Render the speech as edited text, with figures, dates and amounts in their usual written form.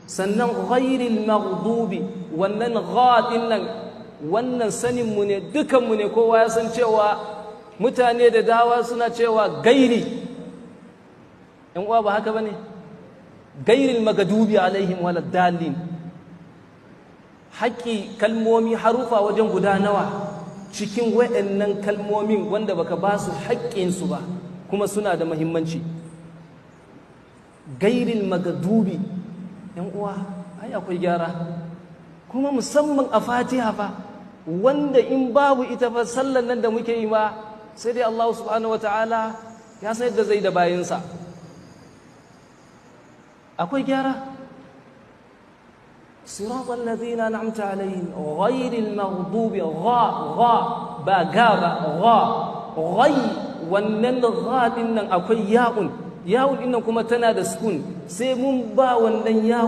sannan ghairil maghdubi wannan gha nan wannan sanin mu ne, dukan mu ne, kowa ya san cewa mutane da dawa suna cewa gairi, in uwa ba haka bane, gairil maghdubi alaihim waladdallin. haƙi kalmomi harufa wajen guda nawa cikin waɗannan kalmomin wanda baka ba su haƙƙinsu ba kuma suna da muhimmanci. Gairil magadubi, yan uwa ai akwai gyara, kuma musamman a Fatiha fa, wanda in babu ita fa sallan nan da muke yi ma sai dai Allah subhanahu wataala ya san yadda zai da bayinsa. akwai gyara. صراط الذين أنعمت عليهم غير المغضوب غا با غا با غا غي wannan gha din nan akwai ya'un, ya'un din nan kuma tana da sukun, sai mun ba wannan ya'un